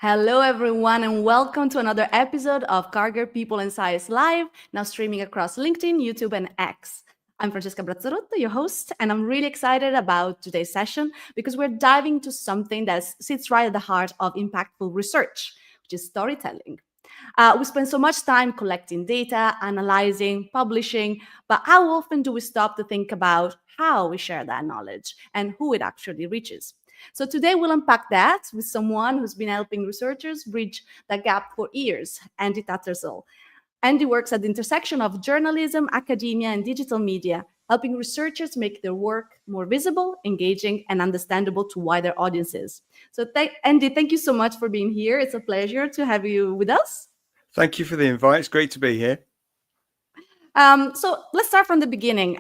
Hello, everyone, and welcome to another episode of Cargill People and Science Live, now streaming across LinkedIn, YouTube, and X. I'm Francesca Brazzarotto, your host, and I'm really excited about today's session because we're diving into something that sits right at the heart of impactful research, which is storytelling. We spend so much time collecting data, analyzing, publishing, but how often do we stop to think about how we share that knowledge and who it actually reaches? So today we'll unpack that with someone who's been helping researchers bridge that gap for years, Andy Tattersall. Andy works at the intersection of journalism, academia, and digital media, helping researchers make their work more visible, engaging, and understandable to wider audiences. So Andy, thank you so much for being here. It's a pleasure to have you with us. Thank you for the invite. It's great to be here. So let's start from the beginning.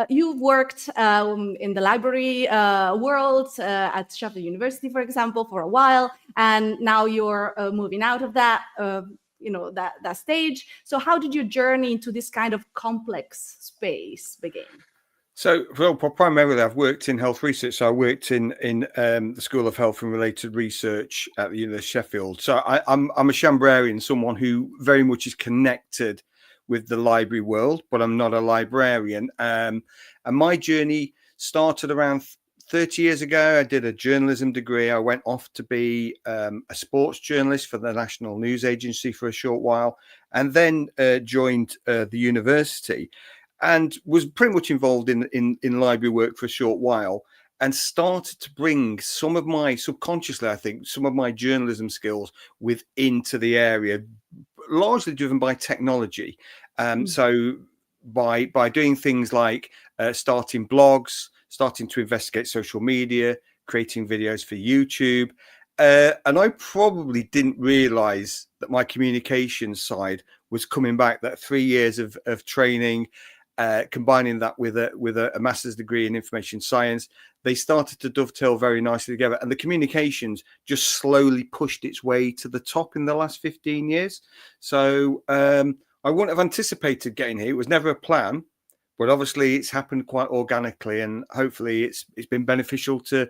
You've worked in the library world at Sheffield University, for example, for a while, and now you're moving out of that, that stage. So how did your journey into this kind of complex space begin? So, well, primarily I've worked in health research. So I worked in the School of Health and Related Research at the University of Sheffield. So I'm a Shambrarian, someone who very much is connected with the library world, but I'm not a librarian. And my journey started around 30 years ago. I did a journalism degree. I went off to be a sports journalist for the National News Agency for a short while, and then joined the university and was pretty much involved in library work for a short while, and started to bring some of my, subconsciously, I think, some of my journalism skills into the area, largely driven by technology. So by doing things like starting blogs, starting to investigate social media, creating videos for YouTube. And I probably didn't realize that my communications side was coming back, that 3 years of training, combining that with a master's degree in information science, they started to dovetail very nicely together. And the communications just slowly pushed its way to the top in the last 15 years. So I wouldn't have anticipated getting here. It was never a plan, but obviously it's happened quite organically, and hopefully it's been beneficial to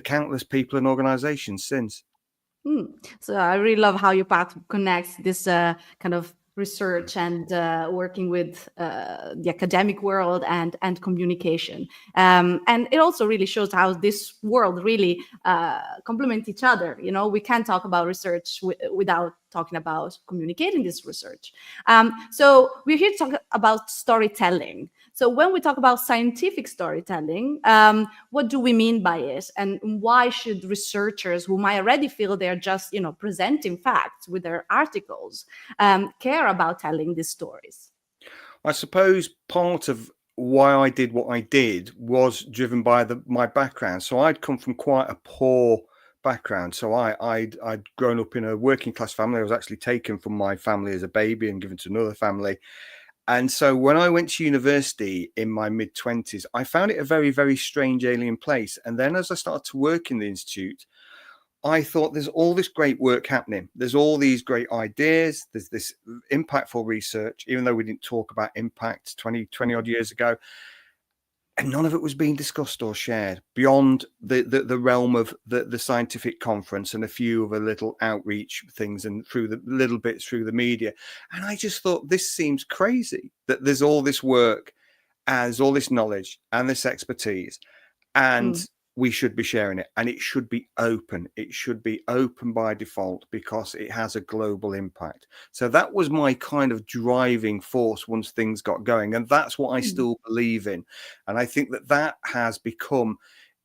countless people and organizations since. So I really love how your path connects this kind of research and working with the academic world and communication. And it also really shows how this world really complement each other. You know, we can't talk about research without talking about communicating this research. So we're here to talk about storytelling. So when we talk about scientific storytelling, what do we mean by it? And why should researchers who might already feel they're just, presenting facts with their articles care about telling these stories? I suppose part of why I did what I did was driven by my background. So I'd come from quite a poor background. So I'd grown up in a working class family. I was actually taken from my family as a baby and given to another family. And so when I went to university in my mid-20s, I found it a very, very strange alien place. And then as I started to work in the institute, I thought there's all this great work happening. There's all these great ideas. There's this impactful research, even though we didn't talk about impact 20 odd years ago. And none of it was being discussed or shared beyond the realm of the scientific conference and a few of a little outreach things and through the little bits through the media. And I just thought, this seems crazy that there's all this work and all this knowledge and this expertise, and we should be sharing it, and it should be open. It should be open by default because it has a global impact. So that was my kind of driving force once things got going. And that's what I still believe in. And I think that has become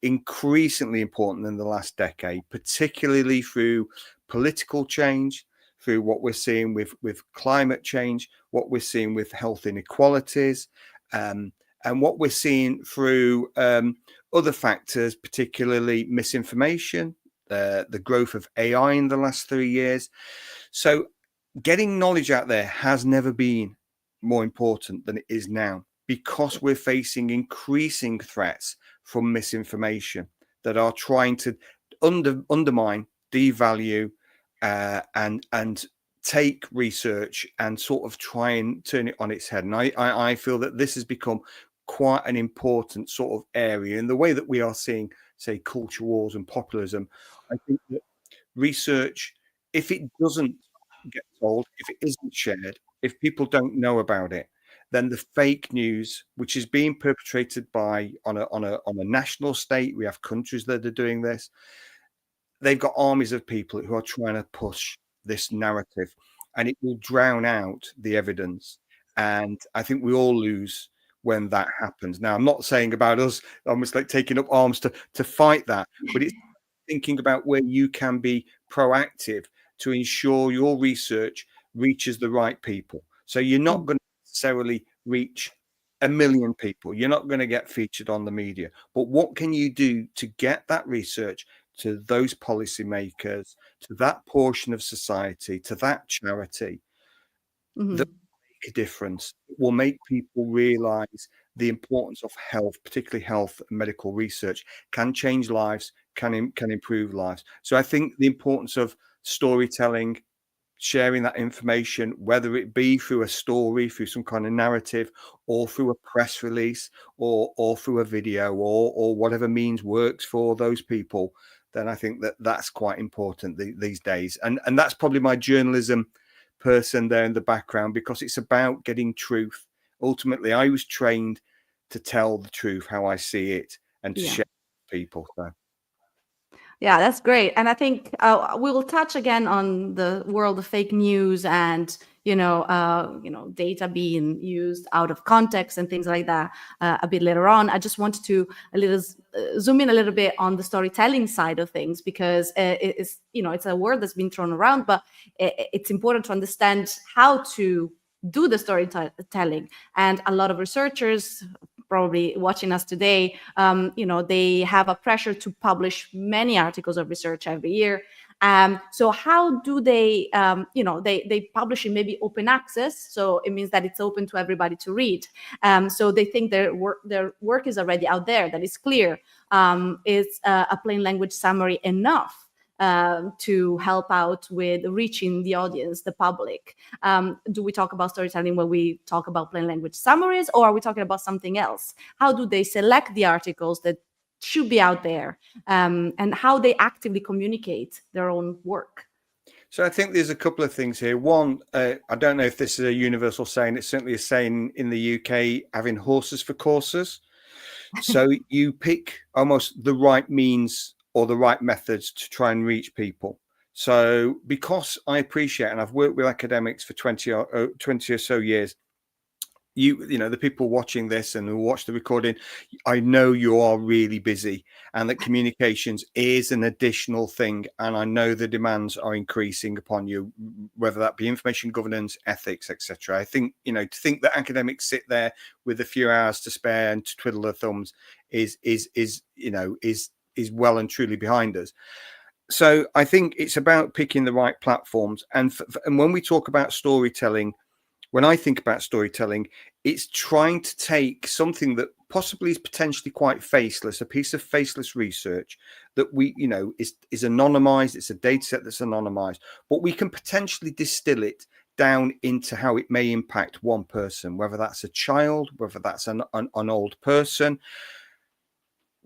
increasingly important in the last decade, particularly through political change, through what we're seeing with climate change, what we're seeing with health inequalities, and what we're seeing through other factors, particularly misinformation, the growth of AI in the last 3 years. So getting knowledge out there has never been more important than it is now, because we're facing increasing threats from misinformation that are trying to undermine, devalue, and take research and sort of try and turn it on its head. And I feel that this has become quite an important sort of area in the way that we are seeing, say, culture wars and populism. I think that research, if it doesn't get told, if it isn't shared, if people don't know about it, then the fake news, which is being perpetrated by on a national state, we have countries that are doing this. They've got armies of people who are trying to push this narrative, and it will drown out the evidence. And I think we all lose when that happens. Now, I'm not saying about us almost like taking up arms to fight that, but it's thinking about where you can be proactive to ensure your research reaches the right people. So you're not going to necessarily reach a million people. You're not going to get featured on the media. But what can you do to get that research to those policymakers, to that portion of society, to that charity that will make a difference? It will make people realize the importance of health, particularly health and medical research, can change lives, can improve lives. So I think the importance of storytelling, sharing that information, whether it be through a story, through some kind of narrative, or through a press release, or through a video, or whatever means works for those people, then I think that's quite important these days. And that's probably my journalism person there in the background, because it's about getting truth. Ultimately, I was trained to tell the truth, how I see it, and to share with people. So. Yeah, that's great. And I think we will touch again on the world of fake news and data being used out of context and things like that a bit later on. I just wanted to zoom in a little bit on the storytelling side of things, because it's a word that's been thrown around, but it's important to understand how to do the storytelling. And a lot of researchers probably watching us today, they have a pressure to publish many articles of research every year. So how do they, they publish in maybe open access. So it means that it's open to everybody to read. So they think their work is already out there, that is clear. Is a plain language summary enough to help out with reaching the audience, the public? Do we talk about storytelling when we talk about plain language summaries, or are we talking about something else? How do they select the articles that should be out there, and how they actively communicate their own work? So I think there's a couple of things here. One, I don't know if this is a universal saying. It's certainly a saying in the UK, having horses for courses. So you pick almost the right means or the right methods to try and reach people. So because I appreciate, and I've worked with academics for 20 or so years, the people watching this and who watch the recording, I know you are really busy, and that communications is an additional thing. And I know the demands are increasing upon you, whether that be information governance, ethics, etc. I think, to think that academics sit there with a few hours to spare and to twiddle their thumbs is well and truly behind us. So I think it's about picking the right platforms. And when we talk about storytelling, when I think about storytelling, it's trying to take something that possibly is potentially quite faceless, a piece of faceless research that is anonymized. It's a data set that's anonymized, but we can potentially distill it down into how it may impact one person, whether that's a child, whether that's an old person.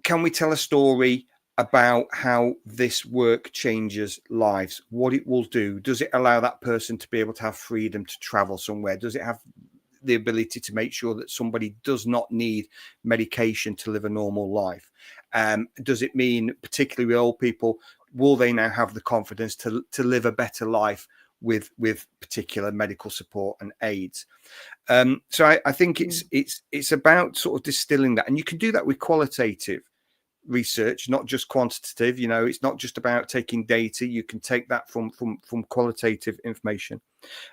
Can we tell a story about how this work changes lives, what it will do? Does it allow that person to be able to have freedom to travel somewhere? Does it have the ability to make sure that somebody does not need medication to live a normal life? Does it mean, particularly with old people, will they now have the confidence to live a better life with particular medical support and aids? So I think it's about sort of distilling that, and you can do that with qualitative research, not just quantitative. It's not just about taking data. You can take that from qualitative information.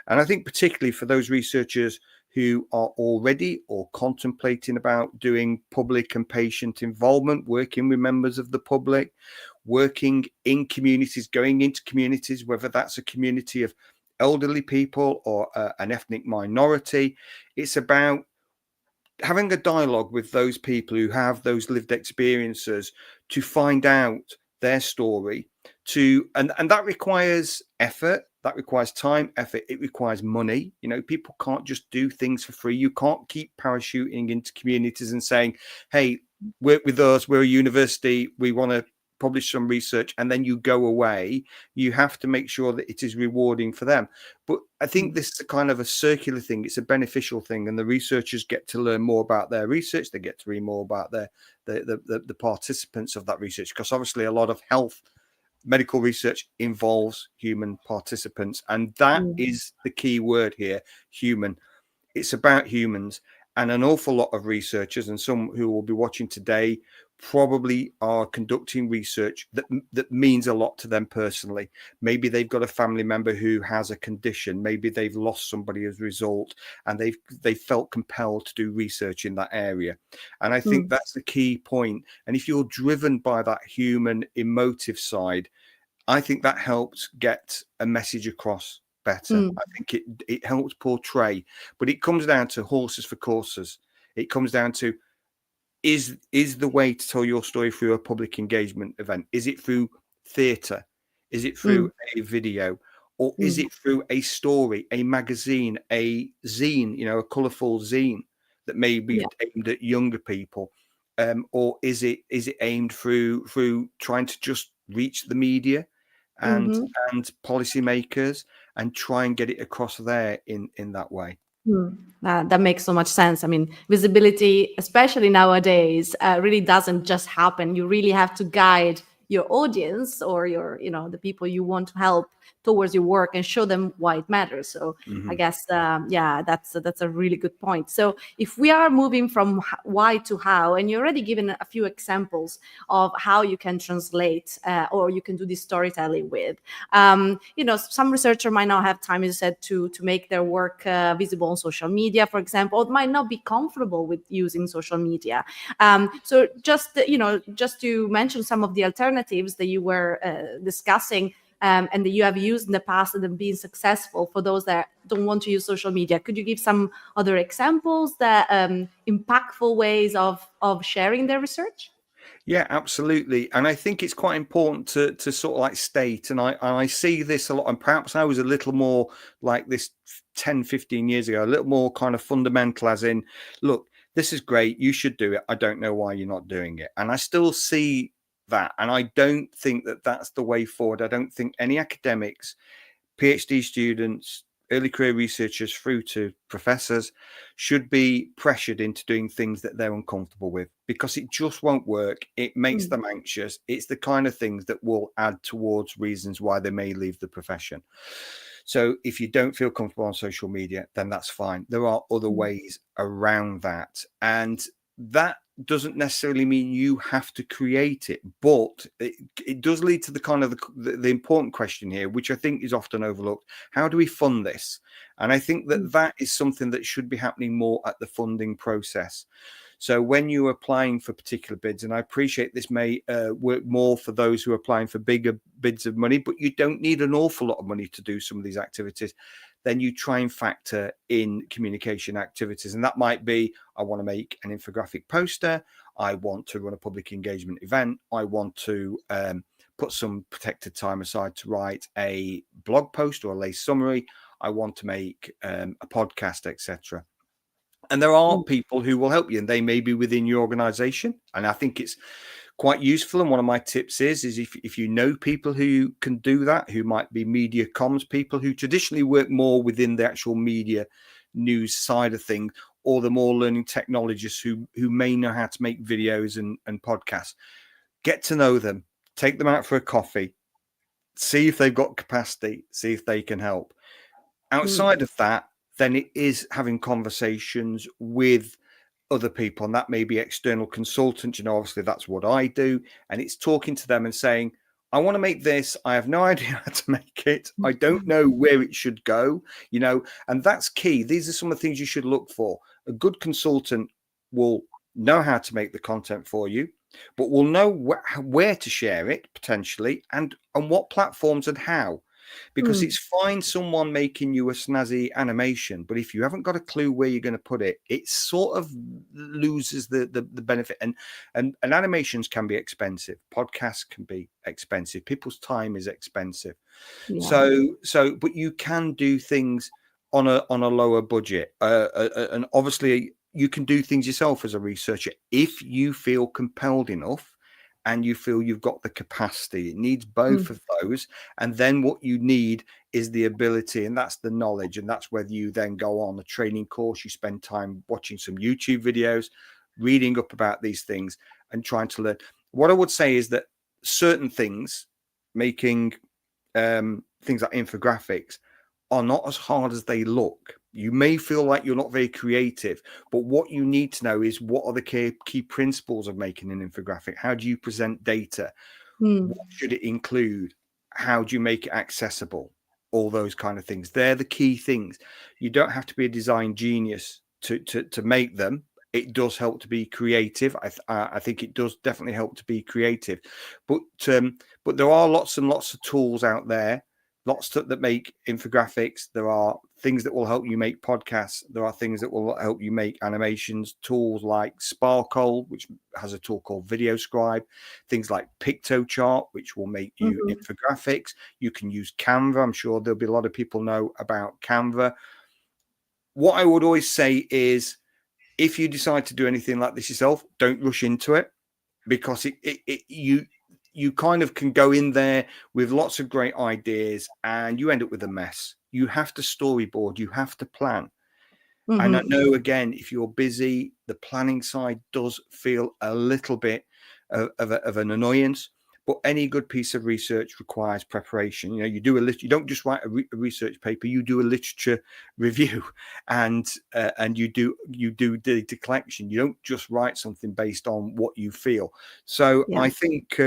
And I think particularly for those researchers who are already or contemplating about doing public and patient involvement, working with members of the public, working in communities, going into communities, whether that's a community of elderly people or an ethnic minority, it's about having a dialogue with those people who have those lived experiences to find out their story, and that requires effort, that requires time, effort, it requires money. People can't just do things for free. You can't keep parachuting into communities and saying, hey, work with us, we're a university, we want to publish some research and then you go away, you have to make sure that it is rewarding for them. But I think this is a kind of a circular thing. It's a beneficial thing, and the researchers get to learn more about their research. They get to read more about the participants of that research, because obviously a lot of health medical research involves human participants, and that is the key word here: human. It's about humans, and an awful lot of researchers, and some who will be watching today, probably are conducting research that means a lot to them personally. Maybe they've got a family member who has a condition. Maybe they've lost somebody as a result, and they felt compelled to do research in that area. And I think that's the key point. And if you're driven by that human emotive side, I think that helps get a message across better. I think it helps portray, but it comes down to horses for courses. It comes down to, is the way to tell your story through a public engagement event? Is it through theatre? Is it through a video? Or is it through a story, a magazine, a zine, a colourful zine that may be aimed at younger people? Or is it aimed through trying to just reach the media and policymakers and try and get it across there in that way? That makes so much sense. I mean, visibility, especially nowadays, really doesn't just happen. You really have to guide your audience or your, the people you want to help towards your work and show them why it matters. So I guess, that's a really good point. So if we are moving from why to how, and you're already given a few examples of how you can translate or you can do this storytelling with, some researcher might not have time, as you said, to make their work visible on social media, for example, or might not be comfortable with using social media. So just to mention some of the alternatives that you were discussing, and that you have used in the past and have been successful for those that don't want to use social media. Could you give some other examples, that impactful ways of sharing their research? Yeah, absolutely. And I think it's quite important to sort of like state, and I see this a lot, and perhaps I was a little more like this 10, 15 years ago, a little more kind of fundamental, as in, look, this is great, you should do it. I don't know why you're not doing it. And I still see that. And I don't think that that's the way forward. I don't think any academics, PhD students, early career researchers through to professors should be pressured into doing things that they're uncomfortable with, because it just won't work. It makes them anxious. It's the kind of things that will add towards reasons why they may leave the profession. So if you don't feel comfortable on social media, then that's fine. There are other ways around that. And that doesn't necessarily mean you have to create it, but it does lead to the kind of the important question here, which I think is often overlooked. How do we fund this? And I think that is something that should be happening more at the funding process. So when you're applying for particular bids, and I appreciate this may work more for those who are applying for bigger bids of money, but you don't need an awful lot of money to do some of these activities, then you try and factor in communication activities. And that might be, I want to make an infographic poster, I want to run a public engagement event, I want to put some protected time aside to write a blog post or a lay summary, I want to make a podcast, etc. And there are people who will help you, and they may be within your organization. And I think it's quite useful. And one of my tips is if you know people who can do that, who might be media comms people who traditionally work more within the actual media news side of things, or the more learning technologists who may know how to make videos and podcasts, get to know them, take them out for a coffee, see if they've got capacity, see if they can help. Outside of that, then it is having conversations with other people, and that may be external consultants. Obviously that's what I do, and it's talking to them and saying, I want to make this, I have no idea how to make it, I don't know where it should go, and that's key. These are some of the things you should look for. A good consultant will know how to make the content for you, but will know where to share it potentially, and on what platforms and how. Because it's fine someone making you a snazzy animation, but if you haven't got a clue where you're going to put it, it sort of loses the benefit. And animations can be expensive. Podcasts can be expensive. People's time is expensive. Yeah. So, but you can do things on a lower budget. And obviously you can do things yourself as a researcher if you feel compelled enough and you feel you've got the capacity. It needs both Mm. of those. And then what you need is the ability, and that's the knowledge. And that's whether you then go on a training course, you spend time watching some YouTube videos, reading up about these things and trying to learn. What I would say is that certain things, making things like infographics, are not as hard as they look. You may feel like you're not very creative, but what you need to know is what are the key principles of making an infographic? How do you present data? Mm. What should it include? How do you make it accessible? All those kind of things. They're the key things. You don't have to be a design genius to make them. It does help to be creative. I think it does definitely help to be creative, but there are lots and lots of tools out there, lots that make infographics. There are things that will help you make podcasts. There are things that will help you make animations. Tools like Sparkle, which has a tool called Video Scribe. Things like PictoChart, which will make you Mhm. infographics. You can use Canva. I'm sure there'll be a lot of people know about Canva. What I would always say is, if you decide to do anything like this yourself, don't rush into it, because you kind of can go in there with lots of great ideas and you end up with a mess. You have to storyboard, you have to plan. And I Mhm. know, again, if you're busy, the planning side does feel a little bit of an annoyance. But any good piece of research requires preparation. You know, you do you don't just write a research paper. You do a literature review, and you do data collection. You don't just write something based on what you feel. So Yeah. I think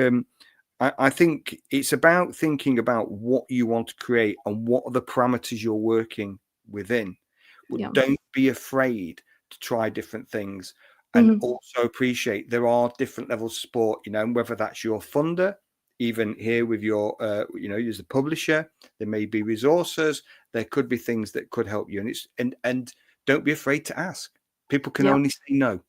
I think it's about thinking about what you want to create and what are the parameters you're working within. But Yeah. don't be afraid to try different things, and Mhm. also appreciate there are different levels of support, you know, whether that's your funder, even here with your, you know, as a publisher, there may be resources, there could be things that could help you. And don't be afraid to ask. People can Yeah. only say no.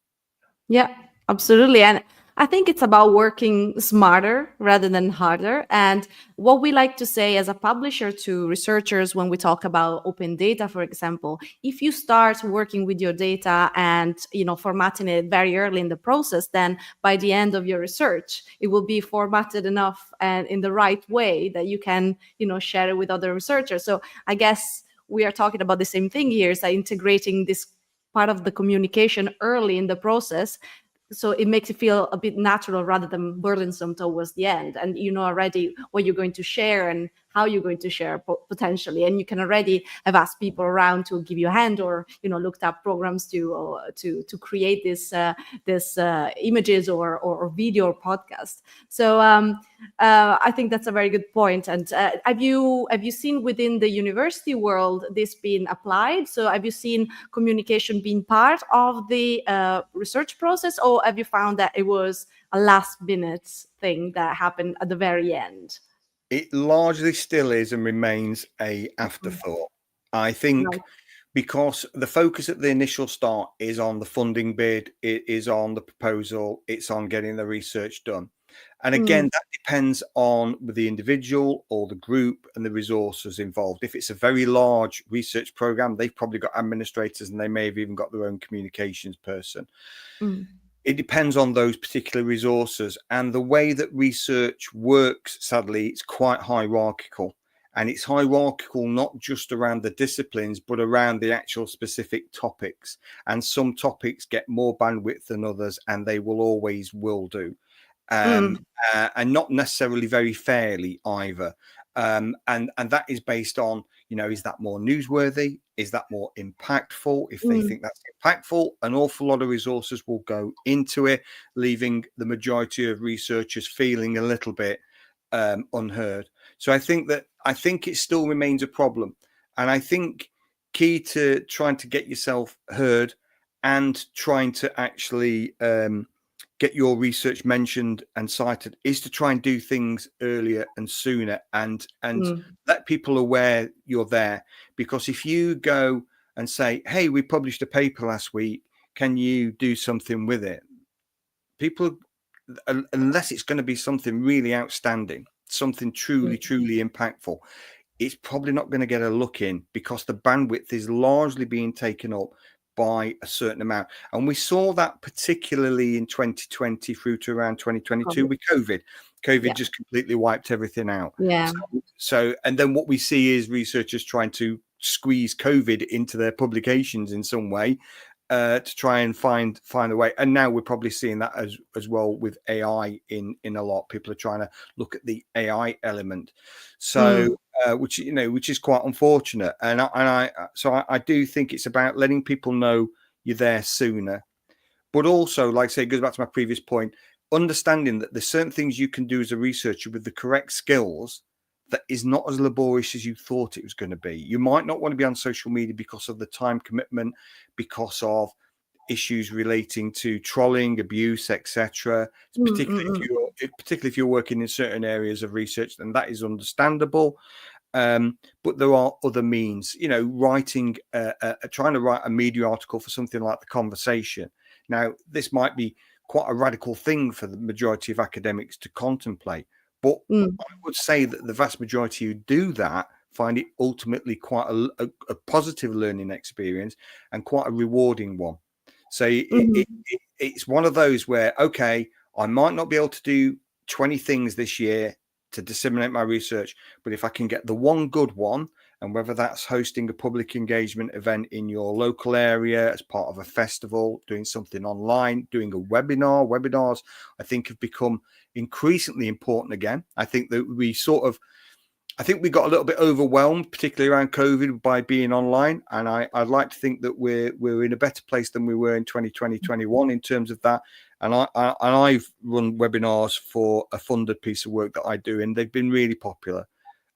Yeah, absolutely. And I think it's about working smarter rather than harder. And what we like to say as a publisher to researchers when we talk about open data, for example, if you start working with your data and formatting it very early in the process, then by the end of your research, it will be formatted enough and in the right way that you can share it with other researchers. So I guess we are talking about the same thing here, is that integrating this part of the communication early in the process, so it makes it feel a bit natural rather than burdensome towards the end, and you know already what you're going to share and how you're going to share potentially, and you can already have asked people around to give you a hand, or looked up programs to create this images or video or podcast. So I think that's a very good point. And have you seen within the university world this being applied? So have you seen communication being part of the research process, or have you found that it was a last minute thing that happened at the very end? It largely still is and remains a Mhm. afterthought. I think Right. because the focus at the initial start is on the funding bid, it is on the proposal, it's on getting the research done. And Mm, again, that depends on the individual or the group and the resources involved. If it's a very large research program, they've probably got administrators and they may have even got their own communications person. mm, It depends on those particular resources, and the way that research works, sadly, it's quite hierarchical. And it's hierarchical not just around the disciplines, but around the actual specific topics. And some topics get more bandwidth than others, and they will do. mm, um, and not necessarily very fairly either. And that is based on, is that more newsworthy? Is that more impactful? If they mm, think that's impactful, an awful lot of resources will go into it, leaving the majority of researchers feeling a little bit unheard. So I think it still remains a problem, and I think key to trying to get yourself heard and trying to actually get your research mentioned and cited is to try and do things earlier and sooner, and mm, let people aware you're there. Because if you go and say, hey, we published a paper last week, can you do something with it? People, unless it's going to be something really outstanding, something mm, truly impactful, it's probably not going to get a look in, because the bandwidth is largely being taken up by a certain amount. And we saw that particularly in 2020 through to around 2022 with COVID. COVID just completely wiped everything out. Yeah. So, and then what we see is researchers trying to squeeze COVID into their publications in some way to try and find a way. And now we're probably seeing that as well with AI in a lot. People are trying to look at the AI element. So, which is quite unfortunate. And I do think it's about letting people know you're there sooner. But also, like I say, it goes back to my previous point, understanding that there's certain things you can do as a researcher with the correct skills that is not as laborious as you thought it was going to be. You might not want to be on social media because of the time commitment, because of issues relating to trolling, abuse, etc. Particularly if you're working in certain areas of research, then that is understandable. But there are other means, writing, trying to write a media article for something like The Conversation. Now, this might be quite a radical thing for the majority of academics to contemplate, but I would say that the vast majority who do that find it ultimately quite a positive learning experience and quite a rewarding one. So it's one of those where, okay, I might not be able to do 20 things this year to disseminate my research, but if I can get the one good one, and whether that's hosting a public engagement event in your local area as part of a festival, doing something online, doing a webinars, I think have become increasingly important again. I think that we got a little bit overwhelmed, particularly around COVID, by being online. And I'd like to think that we're in a better place than we were in 2020, 21 in terms of that. And I've run webinars for a funded piece of work that I do, and they've been really popular,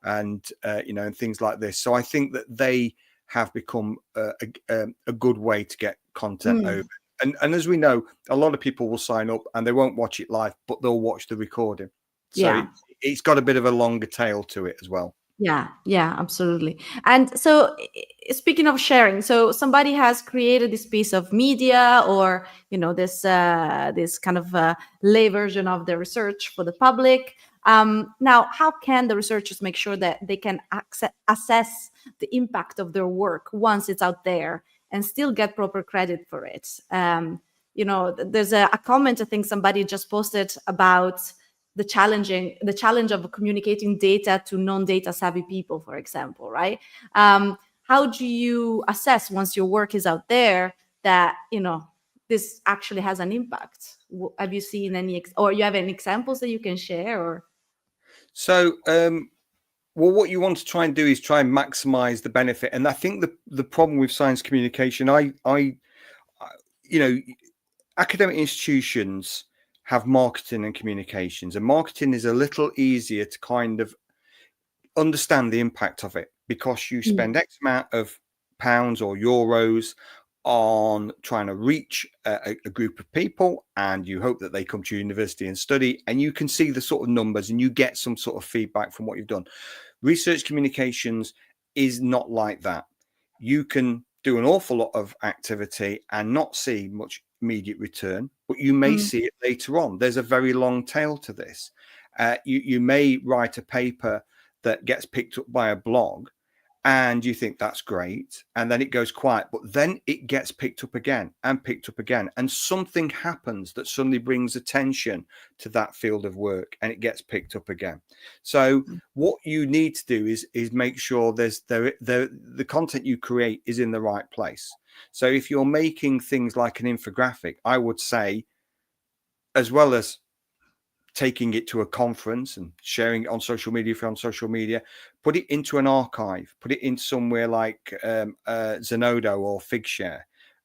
and and things like this. So I think that they have become a good way to get content over. And as we know, a lot of people will sign up and they won't watch it live, but they'll watch the recording. So it's got a bit of a longer tail to it as well. Yeah, absolutely. And so speaking of sharing, so somebody has created this piece of media or, this kind of lay version of the research for the public. Now, how can the researchers make sure that they can assess the impact of their work once it's out there and still get proper credit for it? There's a comment I think somebody just posted about the challenge of communicating data to non-data savvy people, for example, right? How do you assess once your work is out there that this actually has an impact? Have you seen any or you have any examples that you can share? Or so well, what you want to try and do is try and maximize the benefit. And I think the problem with science communication, academic institutions have marketing and communications, and marketing is a little easier to kind of understand the impact of it because you spend X amount of pounds or euros on trying to reach a group of people, and you hope that they come to university and study, and you can see the sort of numbers and you get some sort of feedback from what you've done. Research communications is not like that. You can do an awful lot of activity and not see much immediate return, but you may see it later on. There's a very long tail to this. You may write a paper that gets picked up by a blog and you think that's great, and then it goes quiet, but then it gets picked up again and something happens that suddenly brings attention to that field of work and it gets picked up again. So what you need to do is make sure the content you create is in the right place. So if you're making things like an infographic, I would say, as well as taking it to a conference and sharing it on social media, if you're on social media, put it into an archive, put it in somewhere like Zenodo or Figshare,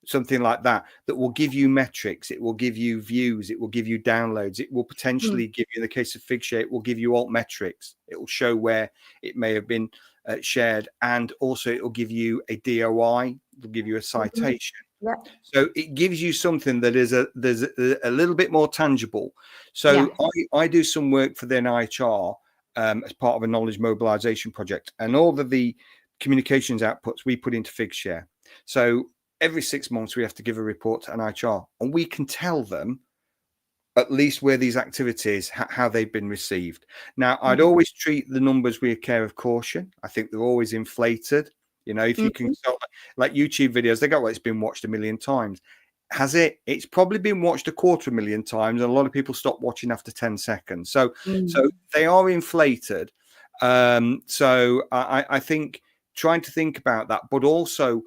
something like that will give you metrics, it will give you views, it will give you downloads, it will potentially give you, in the case of Figshare, it will give you alt metrics, it will show where it may have been shared, and also it will give you a DOI, it will give you a citation. Yeah. So it gives you something that is there's a little bit more tangible. So I do some work for the NIHR as part of a knowledge mobilization project, and all of the communications outputs we put into Figshare. So every 6 months we have to give a report to NIHR, and we can tell them at least where these activities, how they've been received. Now, I'd always treat the numbers with a care of caution. I think they're always inflated. You know, if you can sort like YouTube videos, they go, well, it's been watched 1 million times. Has it? It's probably been watched 250,000 times, and a lot of people stop watching after 10 seconds. So they are inflated. So I think trying to think about that, but also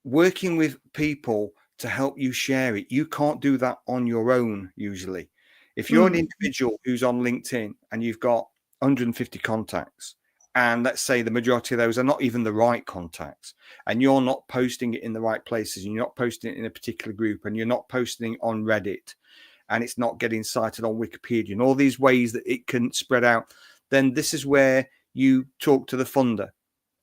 working with people to help you share it. You can't do that on your own usually. If you're an individual who's on LinkedIn and you've got 150 contacts, and let's say the majority of those are not even the right contacts, and you're not posting it in the right places, and you're not posting it in a particular group, and you're not posting it on Reddit, and it's not getting cited on Wikipedia, and all these ways that it can spread out, then this is where you talk to the funder,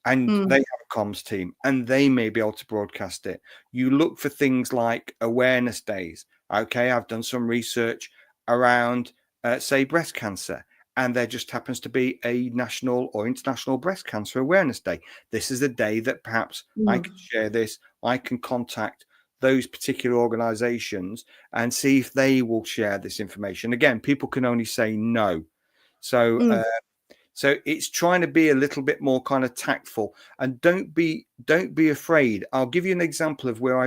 and they have a comms team, and they may be able to broadcast it. You look for things like awareness days. Okay, I've done some research around, say, breast cancer, and there just happens to be a national or international breast cancer awareness day. This is a day that perhaps I can share this. I can contact those particular organizations and see if they will share this information. Again, people can only say no. So so it's trying to be a little bit more kind of tactful, and don't be afraid. I'll give you an example of where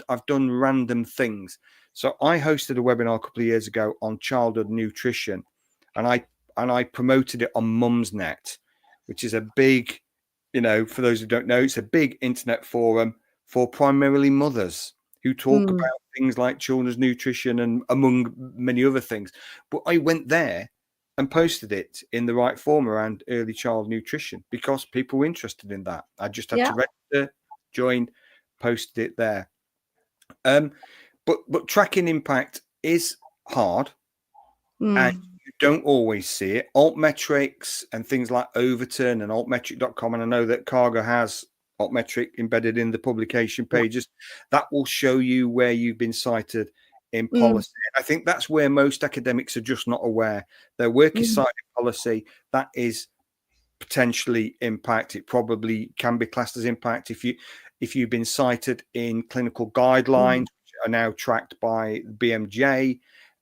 I've done random things. So I hosted a webinar a couple of years ago on childhood nutrition, and I promoted it on Mumsnet, which is a big, you know, for those who don't know, it's a big internet forum for primarily mothers who talk about things like children's nutrition and among many other things. But I went there and posted it in the right form around early child nutrition because people were interested in that. I just had to register, join, posted it there. But tracking impact is hard, and you don't always see it. Altmetrics and things like Overton and altmetric.com, and I know that Cargo has Altmetric embedded in the publication pages, that will show you where you've been cited in policy. I think that's where most academics are just not aware. Their work is cited in policy. That is potentially impact. It probably can be classed as impact if you've been cited in clinical guidelines, which are now tracked by BMJ.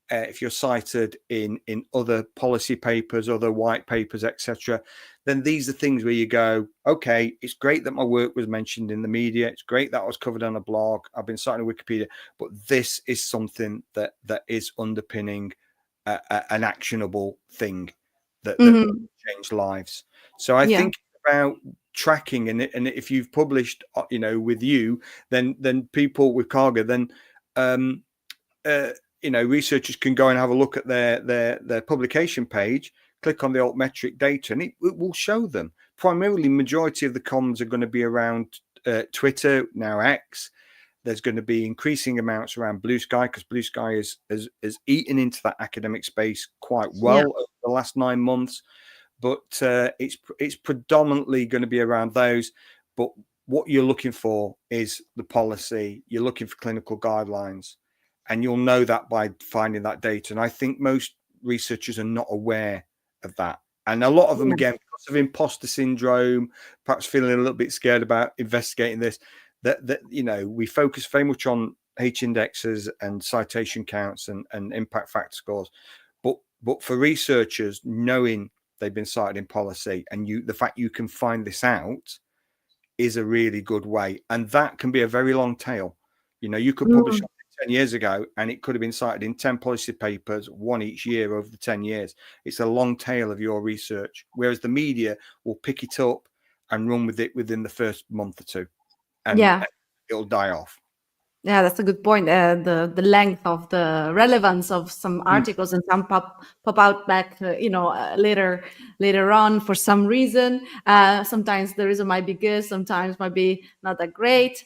If you're cited in other policy papers, other white papers, etc., then these are things where you go, okay, it's great that my work was mentioned in the media. It's great that I was covered on a blog. I've been cited on Wikipedia, but this is something that is underpinning an actionable thing that will change lives. So I think about tracking, and if you've published, you know, with you, then people with Cargo, then you know, researchers can go and have a look at their publication page, click on the altmetric data, and it will show them. Primarily, majority of the comms are going to be around Twitter, now X. There's going to be increasing amounts around Blue Sky, because Blue Sky has eaten into that academic space quite well over the last 9 months. But it's predominantly going to be around those. But what you're looking for is the policy. You're looking for clinical guidelines. And you'll know that by finding that data. And I think most researchers are not aware of that. And a lot of them, again, because of imposter syndrome, perhaps feeling a little bit scared about investigating this, that you know, we focus very much on H indexes and citation counts and impact factor scores. But for researchers, knowing they've been cited in policy, and the fact you can find this out is a really good way. And that can be a very long tail. You know, you could publish 10 years ago, and it could have been cited in 10 policy papers, one each year over the 10 years. It's a long tail of your research, whereas the media will pick it up and run with it within the first month or two, and it'll die off. Yeah, that's a good point. The length of the relevance of some articles, and some pop out back, later on for some reason. Sometimes the reason might be good, sometimes might be not that great.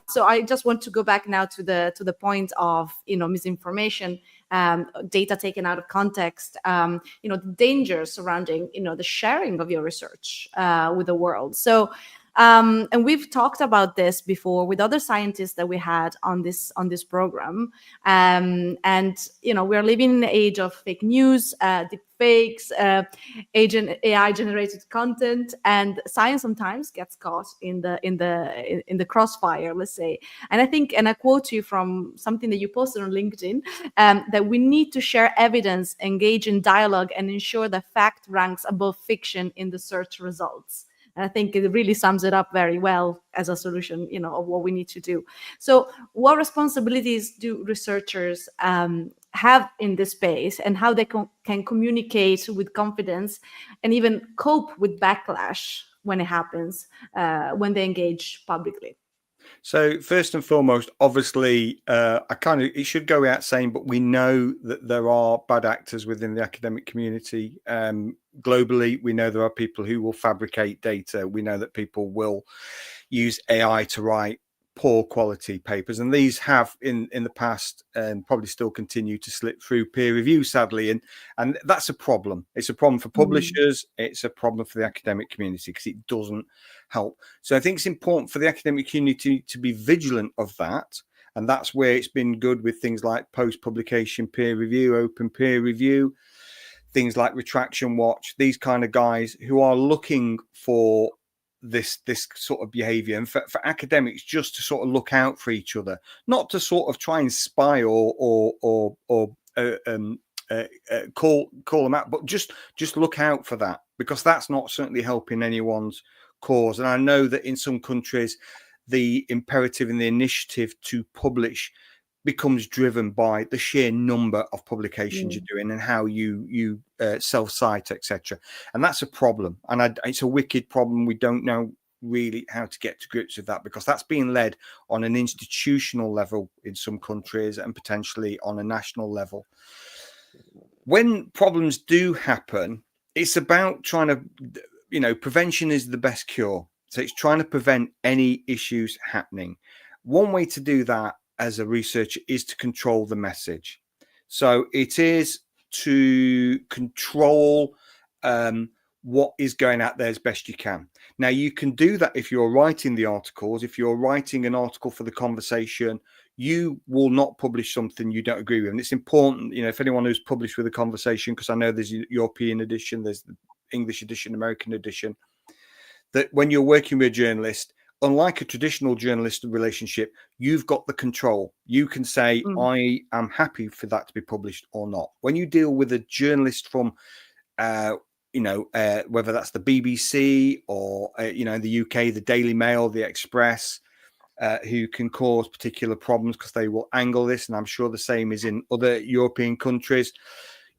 So I just want to go back now to the point of misinformation, data taken out of context, the dangers surrounding the sharing of your research with the world. So. And we've talked about this before with other scientists that we had on this program. And we're living in the age of fake news, deep fakes, AI generated content, and science sometimes gets caught in the crossfire, let's say. And I think, and I quote you from something that you posted on LinkedIn, that we need to share evidence, engage in dialogue, and ensure that fact ranks above fiction in the search results. And I think it really sums it up very well as a solution, of what we need to do. So, what responsibilities do researchers have in this space, and how they can communicate with confidence and even cope with backlash when it happens, when they engage publicly? So first and foremost, obviously, it should go without saying, but we know that there are bad actors within the academic community. Globally, we know there are people who will fabricate data. We know that people will use AI to write poor quality papers, and these have in the past and probably still continue to slip through peer review, sadly, and that's a problem. It's a problem for publishers. It's a problem for the academic community because it doesn't help. So I think it's important for the academic community to be vigilant of that, and that's where it's been good with things like post-publication peer review, open peer review, things like retraction watch, these kind of guys who are looking for this sort of behavior, and for academics just to sort of look out for each other, not to sort of try and spy or call them out, but just look out for that, because that's not certainly helping anyone's cause. And I know that in some countries the imperative and the initiative to publish becomes driven by the sheer number of publications you're doing and how you self-cite, etc. And that's a problem, and it's a wicked problem. We don't know really how to get to grips with that, because that's being led on an institutional level in some countries and potentially on a national level. When problems do happen, it's about trying to, prevention is the best cure. So it's trying to prevent any issues happening. One way to do that as a researcher is to control the message. So it is to control what is going out there as best you can. Now, you can do that if you're writing the articles. If you're writing an article for the conversation, you will not publish something you don't agree with. And it's important, if anyone who's published with a conversation, because I know there's a European edition, there's the English edition, American edition, that when you're working with a journalist, unlike a traditional journalist relationship, you've got the control. You can say, I am happy for that to be published or not. When you deal with a journalist from, whether that's the BBC or, in the UK, the Daily Mail, the Express, who can cause particular problems because they will angle this. And I'm sure the same is in other European countries.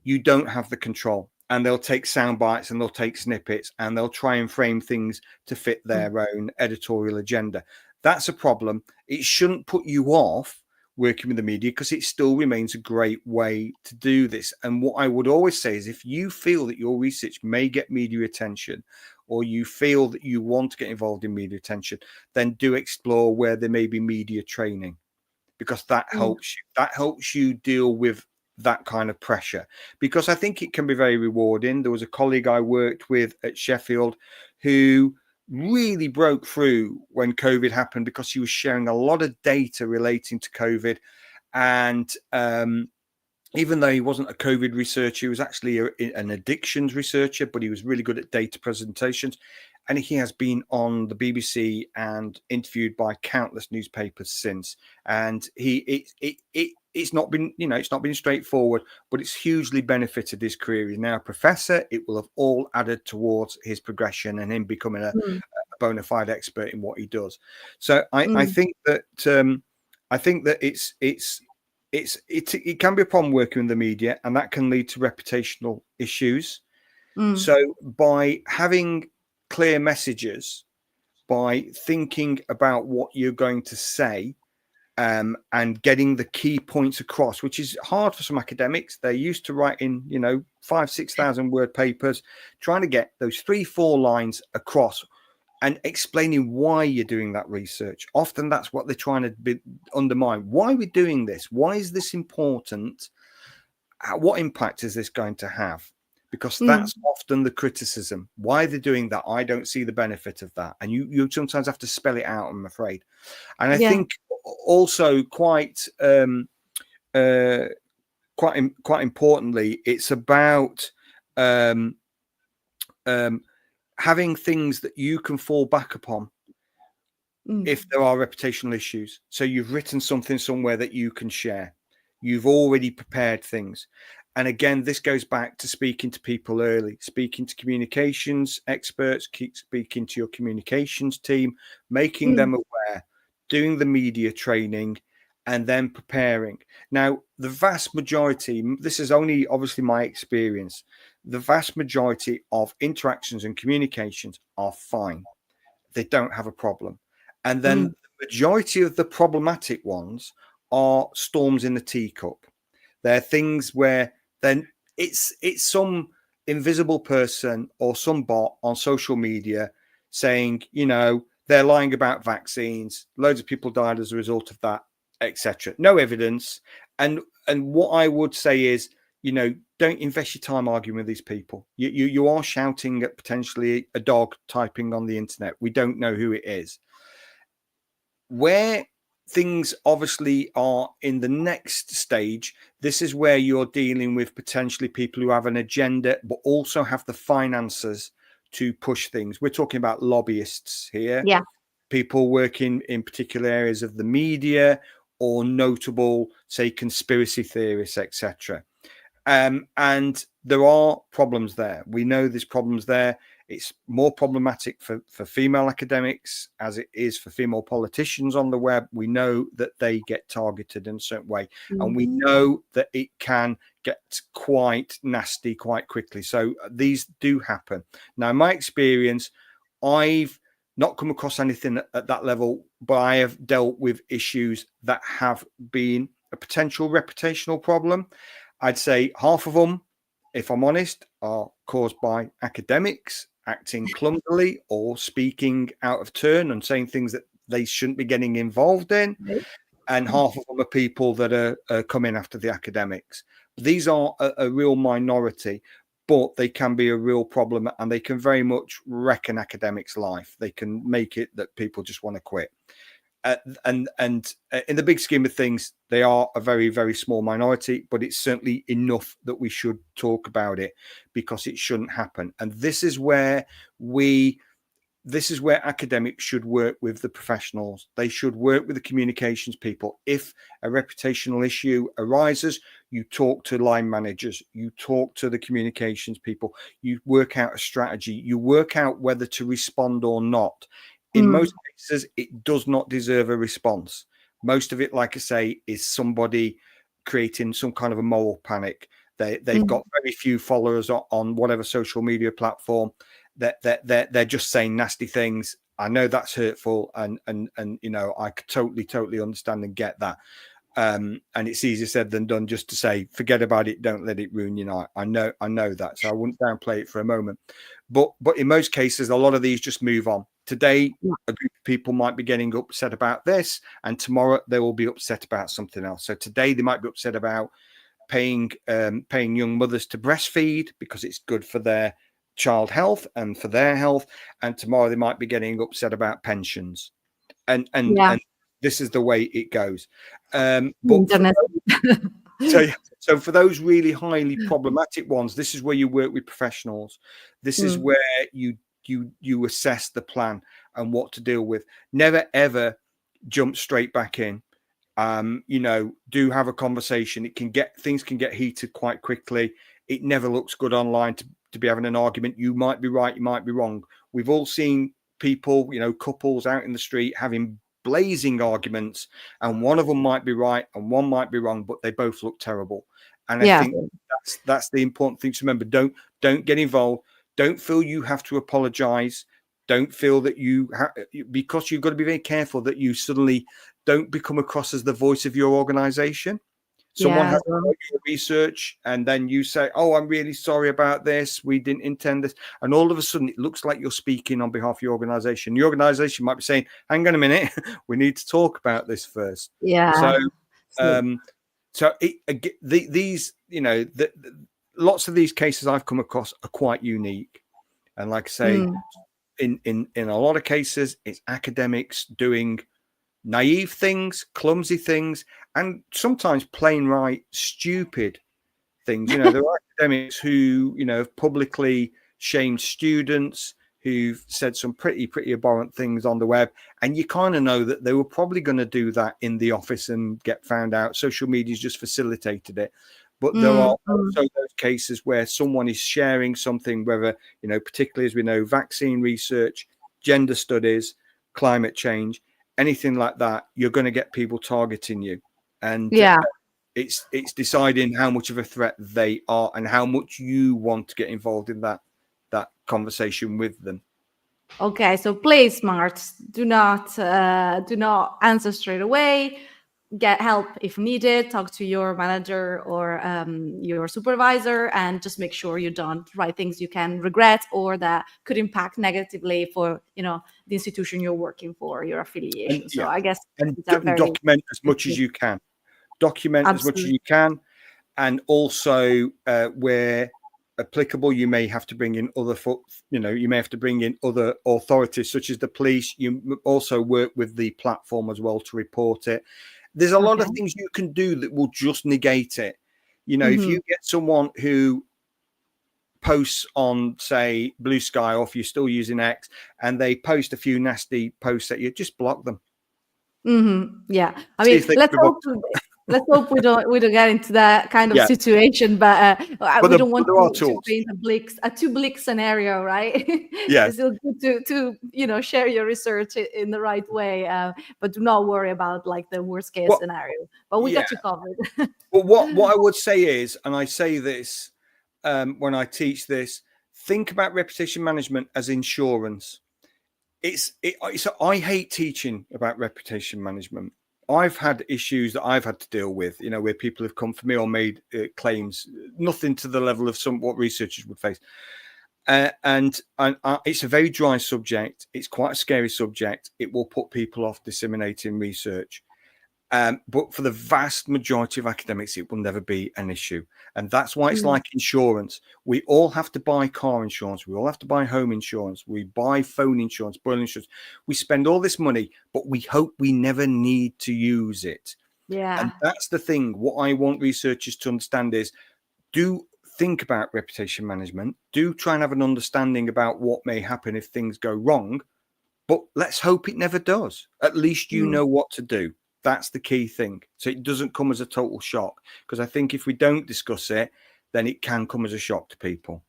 You don't have the control. And they'll take sound bites and they'll take snippets and they'll try and frame things to fit their own editorial agenda. That's a problem. It shouldn't put you off working with the media, because it still remains a great way to do this. And what I would always say is, if you feel that your research may get media attention, or you feel that you want to get involved in media attention, then do explore where there may be media training, because that helps you. That helps you deal with that kind of pressure, because I think it can be very rewarding. There was a colleague I worked with at Sheffield who really broke through when COVID happened, because he was sharing a lot of data relating to COVID. And even though he wasn't a COVID researcher, he was actually an addictions researcher, but he was really good at data presentations. And he has been on the BBC and interviewed by countless newspapers since. And it's not been, it's not been straightforward, but it's hugely benefited his career. He's now a professor. It will have all added towards his progression and him becoming a bona fide expert in what he does. So I think that it can be a problem working in the media, and that can lead to reputational issues. So by having clear messages, by thinking about what you're going to say, and getting the key points across, which is hard for some academics. They're used to writing, 5,000-6,000 word papers, trying to get those 3-4 lines across and explaining why you're doing that research. Often that's what they're trying to undermine. Why are we doing this? Why is this important? What impact is this going to have? Because that's often the criticism. Why they're doing that, I don't see the benefit of that. And you sometimes have to spell it out, I'm afraid. And I think also quite importantly, it's about having things that you can fall back upon if there are reputational issues. So you've written something somewhere that you can share. You've already prepared things. And again, this goes back to speaking to people early, speaking to communications experts, keep speaking to your communications team, making them aware, doing the media training, and then preparing. Now, the vast majority, this is only obviously my experience, the vast majority of interactions and communications are fine. They don't have a problem. And then the majority of the problematic ones are storms in the teacup. They're things where then it's some invisible person or some bot on social media saying, they're lying about vaccines, loads of people died as a result of that, etc. No evidence. And what I would say is, don't invest your time arguing with these people. You are shouting at potentially a dog typing on the internet. We don't know who it is. Where things obviously are in the next stage, this is where you're dealing with potentially people who have an agenda, but also have the finances to push things. We're talking about lobbyists here. Yeah. People working in particular areas of the media or notable, say, conspiracy theorists, etc. And there are problems there. We know there's problems there. It's more problematic for female academics as it is for female politicians on the web. We know that they get targeted in a certain way. And we know that it can get quite nasty quite quickly. So these do happen. Now, in my experience, I've not come across anything at that level, but I have dealt with issues that have been a potential reputational problem. I'd say half of them, if I'm honest, are caused by academics acting clumsily or speaking out of turn and saying things that they shouldn't be getting involved in. And half of them are people that are coming after the academics. These are a real minority, but they can be a real problem, and they can very much wreck an academic's life. They can make it that people just want to quit. And in the big scheme of things, they are a very, very small minority, but it's certainly enough that we should talk about it because it shouldn't happen. And this is where academics should work with the professionals. They should work with the communications people. If a reputational issue arises, you talk to line managers, you talk to the communications people, you work out a strategy, you work out whether to respond or not. In most cases, it does not deserve a response. Most of it, like I say, is somebody creating some kind of a moral panic. They've got very few followers on whatever social media platform. They're just saying nasty things. I know that's hurtful, and I could totally understand and get that. And it's easier said than done just to say, forget about it, don't let it ruin your night. I know that, so I wouldn't downplay it for a moment. But in most cases, a lot of these just move on. Today, a group of people might be getting upset about this, and tomorrow they will be upset about something else. So today they might be upset about paying young mothers to breastfeed because it's good for their child health and for their health, and tomorrow they might be getting upset about pensions, and this is the way it goes. So for those really highly problematic ones, this is where you work with professionals. This is where you assess the plan and what to deal with. Never ever jump straight back in. Do have a conversation. Things can get heated quite quickly. It never looks good online to be having an argument. You might be right, you might be wrong. We've all seen people, couples out in the street having blazing arguments, and one of them might be right and one might be wrong, but they both look terrible. And I think that's the important thing to remember. Don't get involved. Don't feel you have to apologize. Don't feel that because you've got to be very careful that you suddenly don't become across as the voice of your organization. Someone has done your research, and then you say, "Oh, I'm really sorry about this. We didn't intend this." And all of a sudden, it looks like you're speaking on behalf of your organization. Your organization might be saying, "Hang on a minute, we need to talk about this first." Yeah. Lots of these cases I've come across are quite unique, and like I say, in a lot of cases, it's academics doing naive things, clumsy things, and sometimes plain right stupid things. There are academics who have publicly shamed students, who've said some pretty abhorrent things on the web, and you kind of know that they were probably going to do that in the office and get found out. Social media's just facilitated it. But there are also those cases where someone is sharing something, whether, particularly as we know, vaccine research, gender studies, climate change, anything like that, you're going to get people targeting you. And it's deciding how much of a threat they are and how much you want to get involved in that conversation with them. Okay, so play smart. Do not answer straight away. Get help if needed. Talk to your manager or your supervisor, and just make sure you don't write things you can regret or that could impact negatively for the institution you're working for, your affiliation. So I guess document as much as you can. Document as much as you can, and also where applicable, you may have to bring in other authorities such as the police. You also work with the platform as well to report it. There's a lot of things you can do that will just negate it. If you get someone who posts on, say, Blue Sky, or if you're still using X, and they post a few nasty posts at you, just block them. Yeah, I mean, let's hope we don't get into that kind of situation, but we don't want to paint a too bleak scenario, right? Yeah, it's still good to share your research in the right way, but do not worry about like the worst case scenario. But we got you covered. But what I would say is, and I say this when I teach this, think about reputation management as insurance. I hate teaching about reputation management. I've had issues that I've had to deal with, where people have come for me or made claims, nothing to the level of what researchers would face. And it's a very dry subject. It's quite a scary subject. It will put people off disseminating research. But for the vast majority of academics, it will never be an issue. And that's why it's like insurance. We all have to buy car insurance. We all have to buy home insurance. We buy phone insurance, boiler insurance. We spend all this money, but we hope we never need to use it. Yeah. And that's the thing. What I want researchers to understand is, do think about reputation management. Do try and have an understanding about what may happen if things go wrong. But let's hope it never does. At least you know what to do. That's the key thing. So it doesn't come as a total shock, because I think if we don't discuss it, then it can come as a shock to people.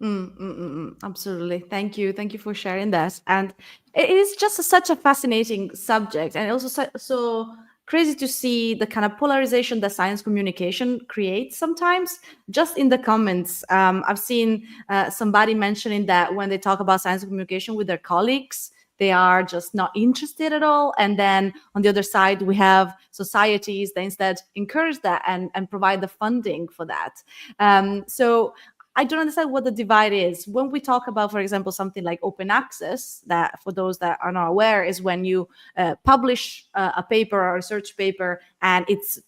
Absolutely. Thank you for sharing that. And it is just such a fascinating subject, and also so crazy to see the kind of polarization that science communication creates sometimes. Just in the comments, I've seen somebody mentioning that when they talk about science communication with their colleagues, they are just not interested at all. And then on the other side, we have societies that instead encourage that and provide the funding for that. So I don't understand what the divide is. When we talk about, for example, something like open access, that for those that are not aware, is when you publish a paper or a research paper and it's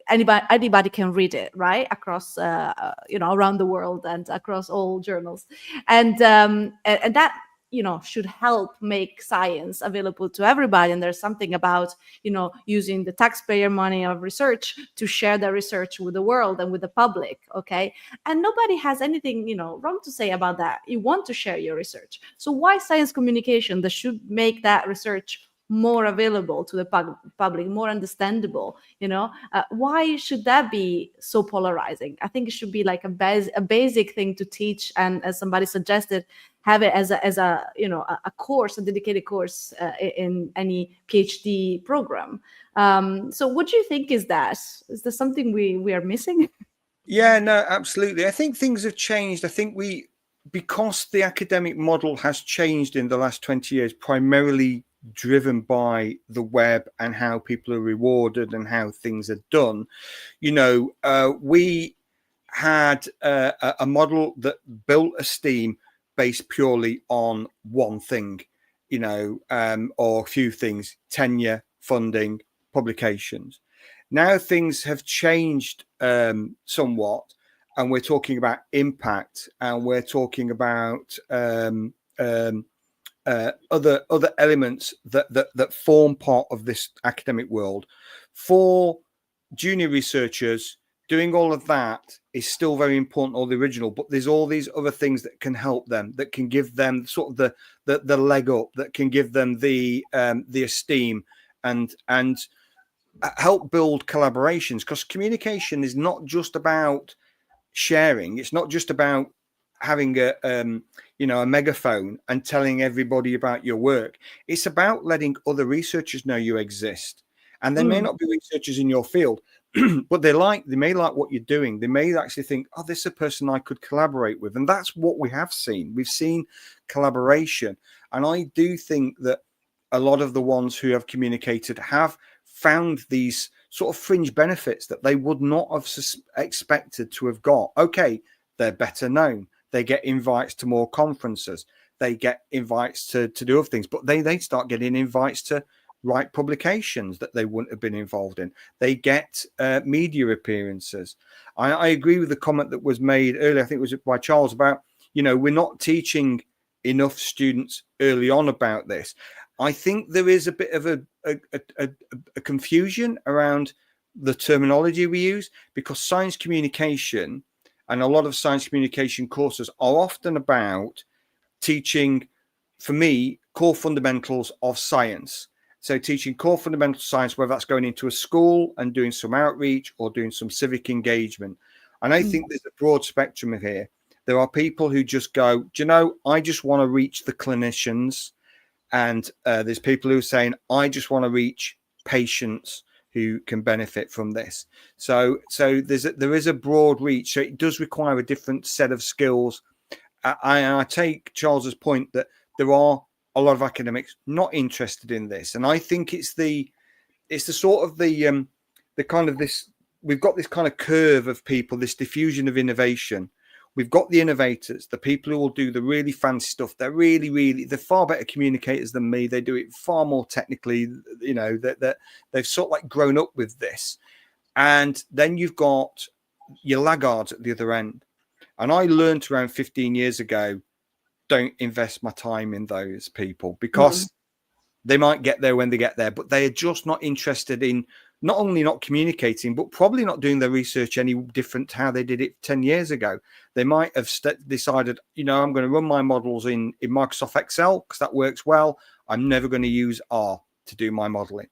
anybody can read it, right? Across, around the world and across all journals. And that, should help make science available to everybody. And there's something about, using the taxpayer money of research to share the research with the world and with the public. Okay. And nobody has anything, wrong to say about that. You want to share your research. So why science communication that should make that research more available to the public, more understandable? Why should that be so polarizing? I think it should be like a basic thing to teach, and as somebody suggested, have it as a course, a dedicated course in any PhD program. So what do you think is that? Is there something we are missing? Yeah, no, absolutely. I think things have changed. I think because the academic model has changed in the last 20 years, primarily driven by the web and how people are rewarded and how things are done. We had a model that built esteem based purely on one thing, or a few things: tenure, funding, publications. Now things have changed somewhat, and we're talking about impact, and we're talking about other elements that form part of this academic world. For junior researchers, doing all of that is still very important, all the original, but there's all these other things that can help them, that can give them sort of the leg up, that can give them the esteem, and help build collaborations, because communication is not just about sharing. It's not just about having a megaphone and telling everybody about your work. It's about letting other researchers know you exist, and they may Mm, not be researchers in your field, but they may like what you're doing. They may actually think, oh, this is a person I could collaborate with. And that's what we have seen. We've seen collaboration. And I do think that a lot of the ones who have communicated have found these sort of fringe benefits that they would not have expected to have got. Okay, they're better known. They get invites to more conferences. They get invites to do other things, but they start getting invites to write publications that they wouldn't have been involved in. They get media appearances. I agree with the comment that was made earlier, I think it was by Charles, about, we're not teaching enough students early on about this. I think there is a bit of a confusion around the terminology we use, because science communication and a lot of science communication courses are often about teaching, for me, core fundamentals of science. So teaching core fundamental science, whether that's going into a school and doing some outreach or doing some civic engagement. And I think there's a broad spectrum here. There are people who just go, I just want to reach the clinicians. And there's people who are saying, I just want to reach patients who can benefit from this. So there is a broad reach. So it does require a different set of skills. I take Charles's point that there are a lot of academics not interested in this, and I think it's the sort of the kind of this, we've got this kind of curve of people, this diffusion of innovation. We've got the innovators, the people who will do the really fancy stuff. They're far better communicators than me. They do it far more technically. That they've sort of like grown up with this. And then you've got your laggards at the other end. And I learned around 15 years ago, don't invest my time in those people, because they might get there when they get there, but they are just not interested in not only not communicating, but probably not doing their research any different to how they did it 10 years ago. They might have decided, I'm going to run my models in Microsoft Excel because that works well. I'm never going to use R to do my modeling.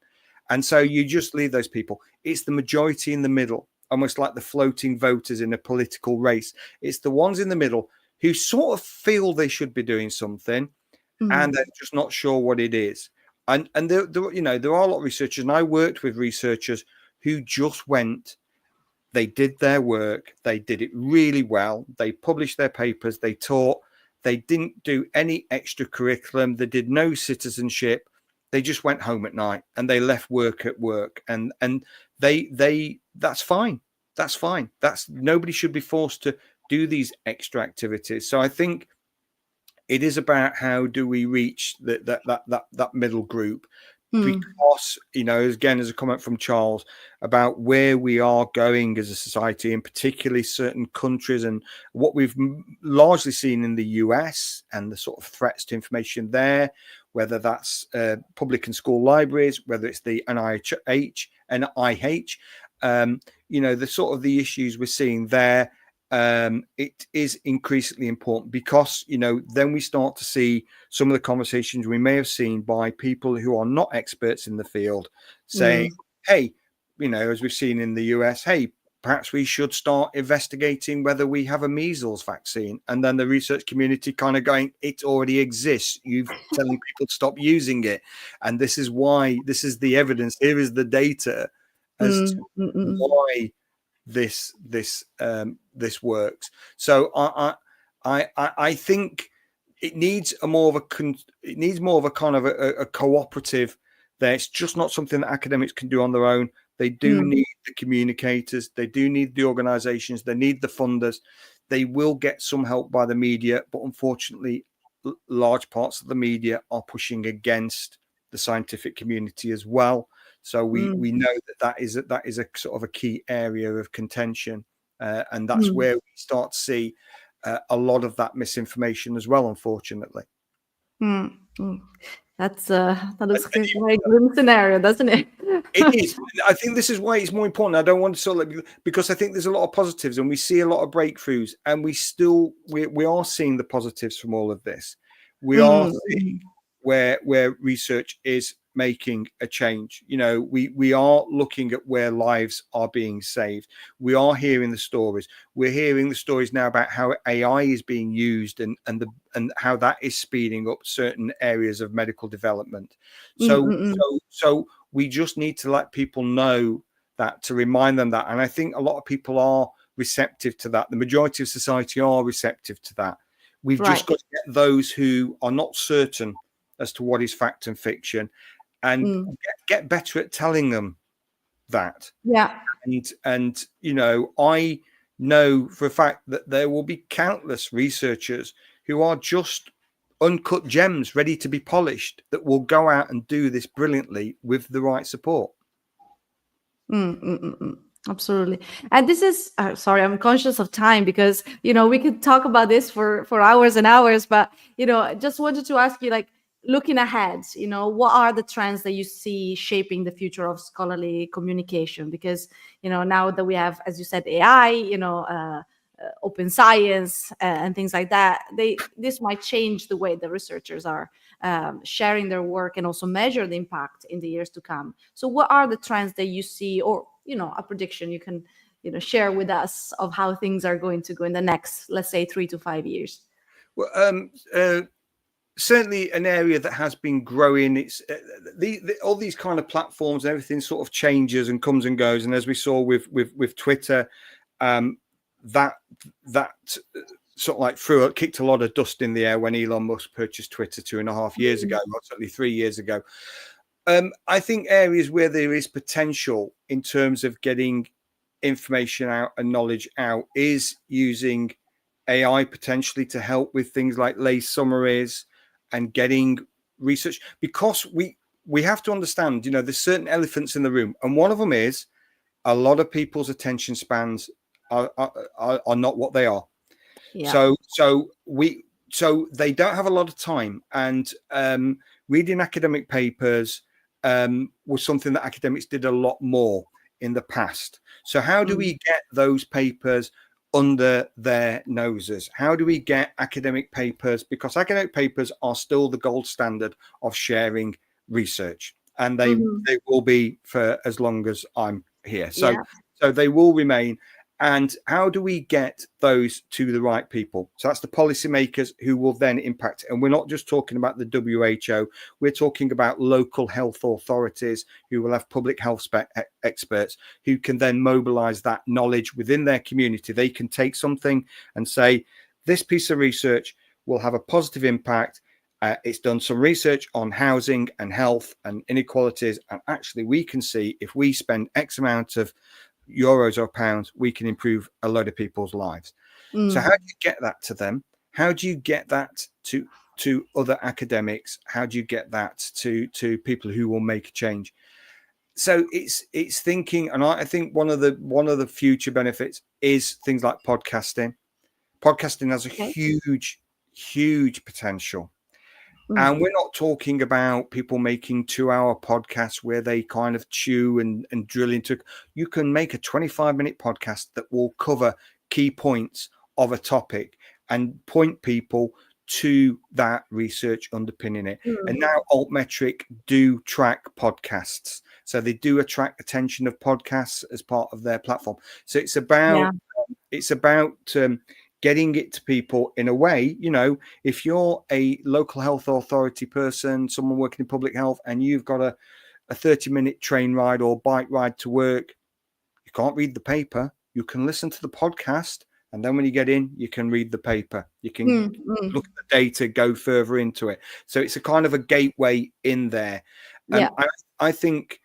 And so you just leave those people. It's the majority in the middle, almost like the floating voters in a political race. It's the ones in the middle who sort of feel they should be doing something, and they're just not sure what it is. And there are a lot of researchers, and I worked with researchers who just went, they did their work, they did it really well, they published their papers, they taught, they didn't do any extra curriculum, they did no citizenship, they just went home at night and they left work at work, and they that's fine. That's fine. Nobody should be forced to do these extra activities. So I think it is about how do we reach that middle group, because, again, as a comment from Charles about where we are going as a society, and particularly certain countries, and what we've largely seen in the US and the sort of threats to information there, whether that's public and school libraries, whether it's the NIH, the sort of the issues we're seeing there. It is increasingly important, because then we start to see some of the conversations we may have seen by people who are not experts in the field saying, hey, as we've seen in the US, hey, perhaps we should start investigating whether we have a measles vaccine. And then the research community kind of going, it already exists, you're telling people to stop using it, and this is why, this is the evidence, here is the data as to why this works. So I think it needs more of a kind of a cooperative there. It's just not something that academics can do on their own. They do need the communicators, they do need the organizations, they need the funders. They will get some help by the media, but unfortunately large parts of the media are pushing against the scientific community as well. So we know that is a sort of a key area of contention, and that's where we start to see a lot of that misinformation as well, unfortunately. That looks like a very grim scenario, doesn't it? It is. I think this is why it's more important. I don't want to sort of, because I think there's a lot of positives and we see a lot of breakthroughs, and we are seeing the positives from all of this. We are seeing where research is making a change. You know, we are looking at where lives are being saved. We are hearing the stories. We're hearing the stories now about how AI is being used and how that is speeding up certain areas of medical development. So we just need to let people know that, to remind them that. And I think a lot of people are receptive to that. The majority of society are receptive to that. We've just got to get those who are not certain as to what is fact and fiction, and get better at telling them that. Yeah. And you know, I know for a fact that there will be countless researchers who are just uncut gems ready to be polished that will go out and do this brilliantly with the right support. Absolutely. And this is sorry, I'm conscious of time because we could talk about this for hours and hours, but I just wanted to ask you, like, looking ahead, what are the trends that you see shaping the future of scholarly communication? Because now that we have, as you said, AI, open science and things like that, this might change the way the researchers are sharing their work and also measure the impact in the years to come. So what are the trends that you see, or a prediction you can share with us of how things are going to go in the next, let's say, 3 to 5 years? Well, certainly an area that has been growing. It's all these kind of platforms, everything sort of changes and comes and goes. And as we saw with Twitter, that sort of like kicked a lot of dust in the air when Elon Musk purchased Twitter 2.5 years ago, or certainly 3 years ago. I think areas where there is potential in terms of getting information out and knowledge out is using AI potentially to help with things like lay summaries and getting research, because we have to understand, there's certain elephants in the room, and one of them is a lot of people's attention spans are not what they are. Yeah. So they don't have a lot of time, and reading academic papers was something that academics did a lot more in the past. So how do we get those papers under their noses? How do we get academic papers? Because academic papers are still the gold standard of sharing research, and they will be for as long as I'm here. So they will remain. And how do we get those to the right people? So that's the policymakers who will then impact it. And we're not just talking about the WHO. We're talking about local health authorities who will have public health experts who can then mobilize that knowledge within their community. They can take something and say, this piece of research will have a positive impact. It's done some research on housing and health and inequalities. And actually, we can see if we spend X amount of euros or pounds, we can improve a load of people's lives. So how do you get that to them? How do you get that to other academics? How do you get that to people who will make a change? So it's thinking, and I think one of the future benefits is things like podcasting. Podcasting has a huge potential. And we're not talking about people making 2-hour podcasts where they kind of chew and drill into. You can make a 25-minute podcast that will cover key points of a topic and point people to that research underpinning it. And now Altmetric do track podcasts. So they do attract attention of podcasts as part of their platform. So it's about getting it to people in a way. If you're a local health authority person, someone working in public health, and you've got a 30-minute train ride or bike ride to work, you can't read the paper. You can listen to the podcast, and then when you get in, you can read the paper. You can look at the data, go further into it. So it's a kind of a gateway in there. And I think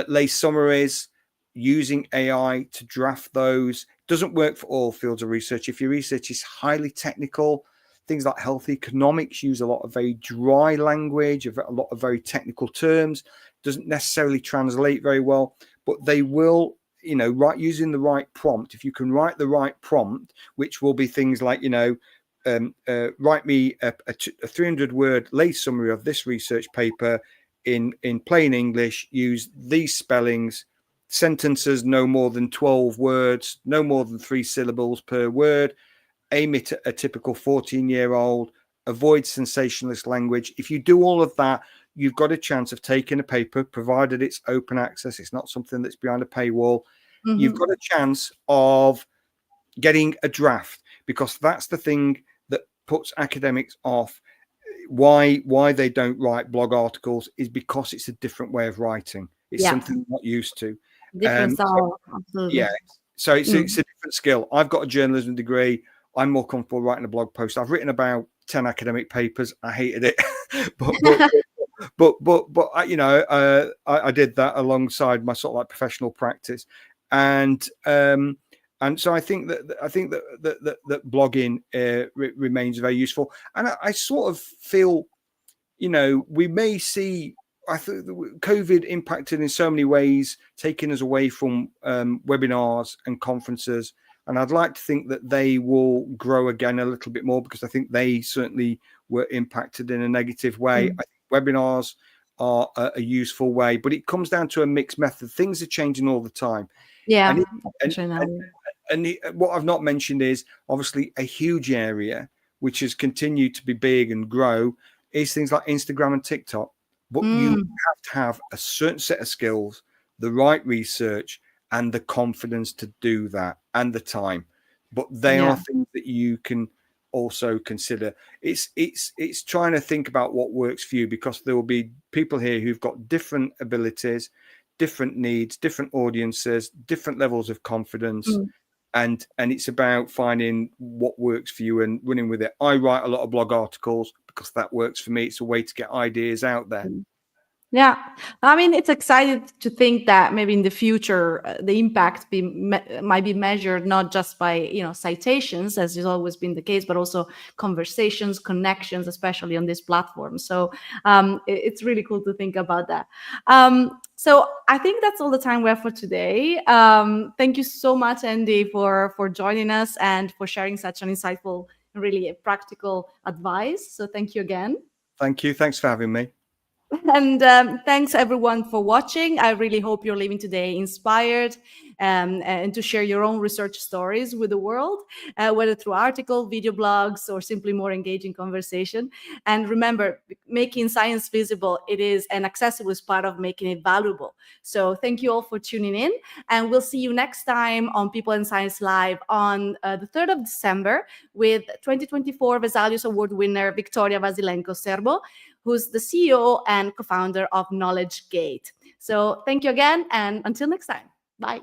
lay summaries, using AI to draft those, doesn't work for all fields of research. If your research is highly technical, things like health economics use a lot of very dry language, a lot of very technical terms, doesn't necessarily translate very well, but they will, using the right prompt. If you can write the right prompt, which will be things like, write me a 300-word lay summary of this research paper in plain English, use these spellings, sentences no more than 12 words, no more than 3 syllables per word, aim it at a typical 14-year-old, avoid sensationalist language. If you do all of that, you've got a chance of taking a paper, provided it's open access, it's not something that's behind a paywall. You've got a chance of getting a draft, because that's the thing that puts academics off. Why they don't write blog articles is because it's a different way of writing. It's something they're not used to. Different style, absolutely. Yeah, so it's a different skill. I've got a journalism degree. I'm more comfortable writing a blog post. I've written about 10 academic papers. I hated it, but I did that alongside my sort of like professional practice, and so I think that blogging remains very useful. And I sort of feel, we may see. I think COVID impacted in so many ways, taking us away from webinars and conferences. And I'd like to think that they will grow again a little bit more, because I think they certainly were impacted in a negative way. I think webinars are a useful way, but it comes down to a mixed method. Things are changing all the time. Yeah, and what I've not mentioned is obviously a huge area which has continued to be big and grow is things like Instagram and TikTok. But you have to have a certain set of skills, the right research, and the confidence to do that, and the time. But they are things that you can also consider. It's trying to think about what works for you, because there will be people here who've got different abilities, different needs, different audiences, different levels of confidence. And it's about finding what works for you and running with it. I write a lot of blog articles because that works for me. It's a way to get ideas out there. Yeah, I mean, it's exciting to think that maybe in the future the impact might be measured not just by citations, as has always been the case, but also conversations, connections, especially on this platform. So it's really cool to think about that. So I think that's all the time we have for today. Thank you so much, Andy, for joining us and for sharing such an insightful, really practical advice. So thank you again. Thank you. Thanks for having me. And thanks everyone for watching. I really hope you're leaving today inspired and to share your own research stories with the world, whether through article, video blogs, or simply more engaging conversation. And remember, making science visible, it is and accessible is part of making it valuable. So thank you all for tuning in, and we'll see you next time on People and Science Live on the 3rd of December with 2024 Vesalius Award winner Victoria Vasilenko-Serbo, who's the CEO and co-founder of Knowledge Gate. So thank you again, and until next time. Bye.